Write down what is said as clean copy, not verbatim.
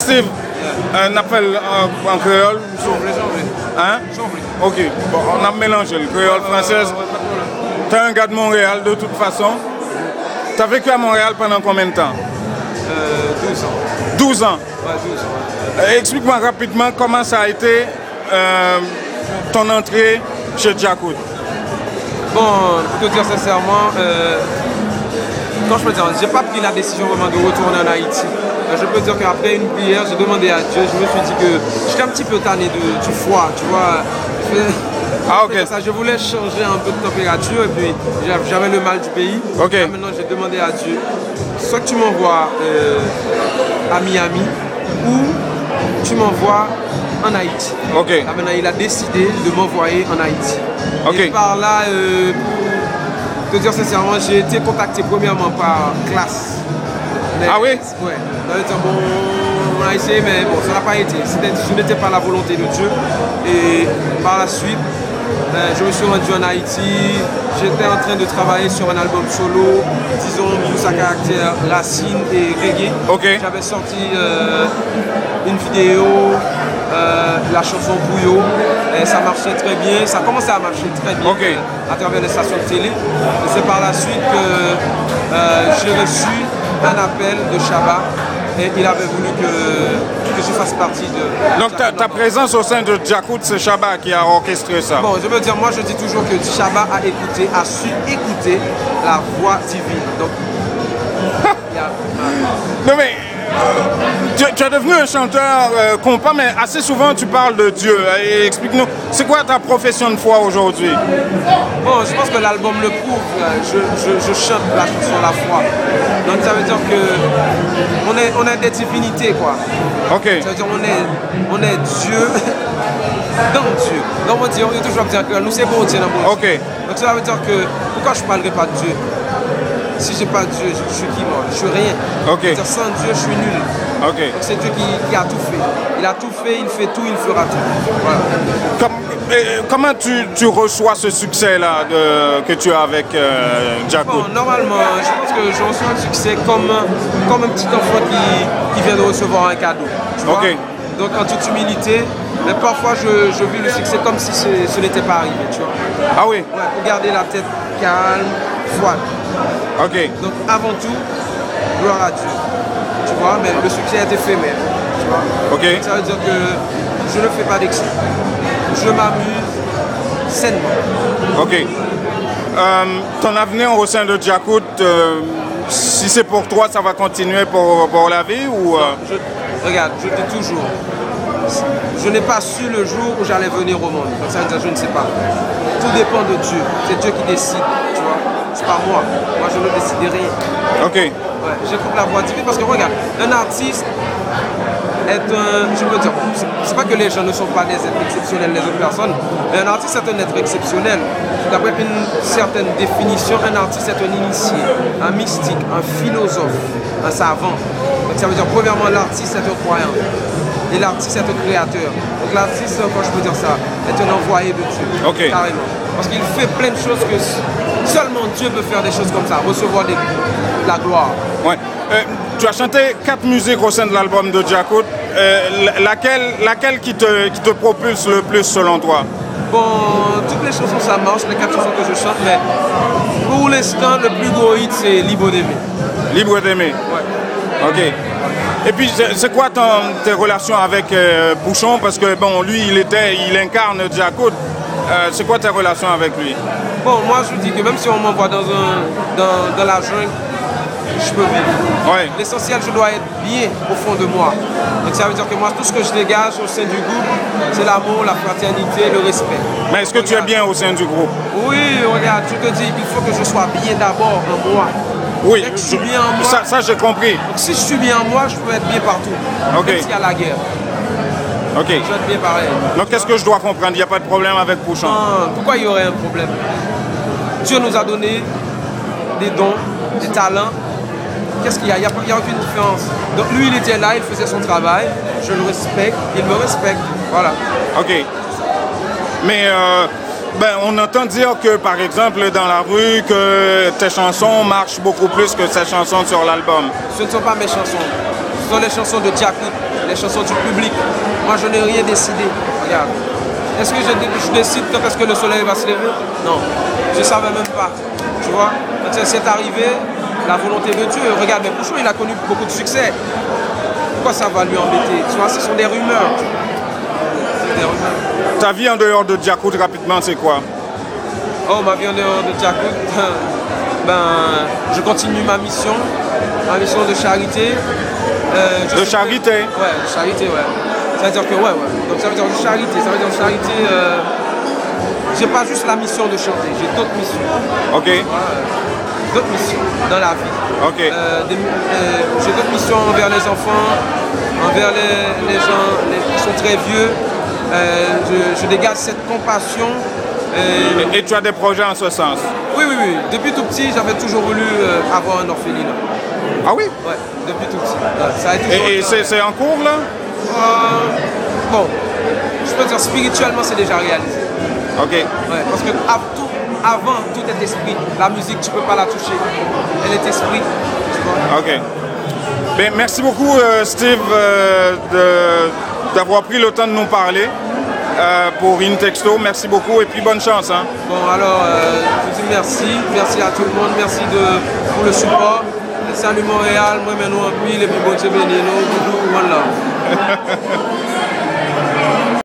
Steve, un appel en créole. Hein? Ok, bon, on a mélangé le créole française. Tu es un gars de Montréal de toute façon. Tu as vécu à Montréal pendant combien de temps? 12 ans. 12 ans? Ouais, 12 ans. Ouais. Explique-moi rapidement comment ça a été ton entrée chez Djakout. Bon, pour te dire sincèrement, quand je peux dire, j'ai pas pris la décision vraiment de retourner en Haïti. Je peux dire qu'après une prière, j'ai demandé à Dieu, je me suis dit que j'étais un petit peu tanné du froid, tu vois. Ah, ok. Ça, je voulais changer un peu de température et puis j'avais le mal du pays. Ok. Là, maintenant, j'ai demandé à Dieu, soit que tu m'envoies à Miami ou tu m'envoies en Haïti. Ok. Là, maintenant, il a décidé de m'envoyer en Haïti. Ok. Et par là, pour te dire sincèrement, j'ai été contacté premièrement par Classe. Mais, ah oui? Ouais. Bon, on a essayé, mais bon, ça n'a pas été. Je n'étais pas la volonté de Dieu. Et par la suite, je me suis rendu en Haïti. J'étais en train de travailler sur un album solo, disons, plus à caractère racine et reggae. Okay. J'avais sorti une vidéo, la chanson Bouillot. Et ça marchait très bien. Ça commençait à marcher très bien à travers les stations de télé. Et c'est par la suite que j'ai reçu un appel de Shabba et il avait voulu que je fasse partie de... Donc ta présence au sein de Djakout, c'est Shabba qui a orchestré ça? Bon, je veux dire, moi je dis toujours que Shabba a su écouter la voix divine. Donc, non mais, tu es devenu un chanteur compas, mais assez souvent tu parles de Dieu. Explique-nous, c'est quoi ta profession de foi aujourd'hui? Bon, je pense que l'album le prouve. Je chante la chanson La Foi. Donc ça veut dire que on est des divinités, quoi. Ok. Ça veut dire on est Dieu dans Dieu. Donc on dit, on est toujours dire que nous c'est bon Dieu dans mon Dieu. Ok. Donc ça veut dire que pourquoi je ne parlerai pas de Dieu? Si j'ai pas Dieu, je suis qui moi? Je suis rien. Ok. C'est-à-dire, sans Dieu, je suis nul. Ok. Donc c'est Dieu qui a tout fait. Il a tout fait, il fait tout, il fera tout. Voilà. Comment tu reçois ce succès-là que tu as avec Djakout? Bon, normalement, je pense que je reçois un succès comme un petit enfant qui vient de recevoir un cadeau. Tu vois? Donc en toute humilité, mais parfois je vis le succès comme si ce n'était pas arrivé. Tu vois? Ah oui? Ouais, pour garder la tête calme, froide. Ok. Donc avant tout, gloire à Dieu. Tu vois, mais le succès est éphémère. Tu vois? Ok. Ça veut dire que je ne fais pas d'excès. Je m'amuse sainement. Ok. Ton avenir au sein de Djakout, si c'est pour toi, ça va continuer pour la vie ou Regarde, je dis toujours, je n'ai pas su le jour où j'allais venir au monde. Donc ça veut dire je ne sais pas. Tout dépend de Dieu. C'est Dieu qui décide, tu vois. C'est pas moi. Moi, je ne décide de rien. Ok. Ouais, j'écoute la voix divine parce que regarde, un artiste est un... Je peux dire, c'est pas que les gens ne sont pas des êtres exceptionnels, les autres personnes, mais un artiste est un être exceptionnel. D'après une certaine définition, un artiste est un initié, un mystique, un philosophe, un savant. Donc ça veut dire, premièrement, l'artiste est un croyant. Et l'artiste est un créateur. Donc l'artiste, quand je peux dire ça, est un envoyé de Dieu. Okay. Carrément. Parce qu'il fait plein de choses que seulement Dieu peut faire des choses comme ça, recevoir de la gloire. Ouais. Tu as chanté 4 musiques au sein de l'album de Djakout. Laquelle qui te propulse le plus selon toi? Bon, toutes les chansons ça marche, les 4 chansons que je chante, mais pour l'instant, le plus gros hit c'est Libre d'aimer. Libre d'aimer? Ouais. Ok. Et puis, c'est quoi tes relations avec Bouchon? Parce que bon, lui, il incarne Djakout. C'est quoi tes relations avec lui? Bon, moi je dis que même si on m'envoie dans la jungle, je peux vivre. Ouais. L'essentiel, je dois être bien au fond de moi. Donc ça veut dire que moi, tout ce que je dégage au sein du groupe, c'est l'amour, la fraternité, le respect. Mais est-ce que tu es bien au sein du groupe? Oui, regarde, je te dis, il faut que je sois bien d'abord en moi. Oui, je suis bien en moi. Ça j'ai compris. Donc si je suis bien en moi, je peux être bien partout. Ok. Même s'il y a la guerre. Ok. Je vais être bien pareil. Donc qu'est-ce que je dois comprendre? Il n'y a pas de problème avec Bouchon? Non, pourquoi il y aurait un problème? Dieu nous a donné des dons, des talents. Qu'est-ce qu'il y a? Il n'y a aucune différence. Donc lui, il était là, il faisait son travail. Je le respecte, il me respecte. Voilà. Ok. Mais on entend dire que, par exemple, dans la rue, que tes chansons marchent beaucoup plus que ces chansons sur l'album. Ce ne sont pas mes chansons. Ce sont les chansons de Djakout. les chansons du public. Moi, je n'ai rien décidé. Regarde. Est-ce que je décide quand est-ce que le soleil va se lever? Non. Je ne savais même pas. Tu vois? Quand c'est arrivé, la volonté de Dieu. Regarde, mais Bouchon, il a connu beaucoup de succès. Pourquoi ça va lui embêter? Tu vois, ce sont des rumeurs. Ta vie en dehors de Djakout, rapidement, c'est quoi? Oh, ma vie en dehors de Djakout, je continue ma mission de charité. De charité? Ouais, de charité, ouais. Ça veut dire que, ouais. Donc ça veut dire de charité. Ça veut dire de charité. J'ai pas juste la mission de chanter, j'ai d'autres missions. Ok. Ouais, d'autres missions dans la vie. Ok. J'ai d'autres missions envers les enfants, envers les gens qui sont très vieux. Je dégage cette compassion. Et tu as des projets en ce sens? Oui. Depuis tout petit, j'avais toujours voulu avoir un orphelinat. Ah oui? Ouais, depuis tout petit. Ça a été et c'est en cours là? Bon, je peux dire spirituellement, c'est déjà réalisé. Ok. Ouais, parce que avant, tout est esprit. La musique, tu ne peux pas la toucher. Elle est esprit. Tu vois? Ok. Ben, merci beaucoup, Steve, d'avoir pris le temps de nous parler pour InTexto. Merci beaucoup et puis bonne chance. Hein. Bon, alors, je vous dis merci. Merci à tout le monde. Merci pour le support. Salut Montréal. Moi, maintenant, en pile. Et puis, bon Dieu béni. Nous, one love.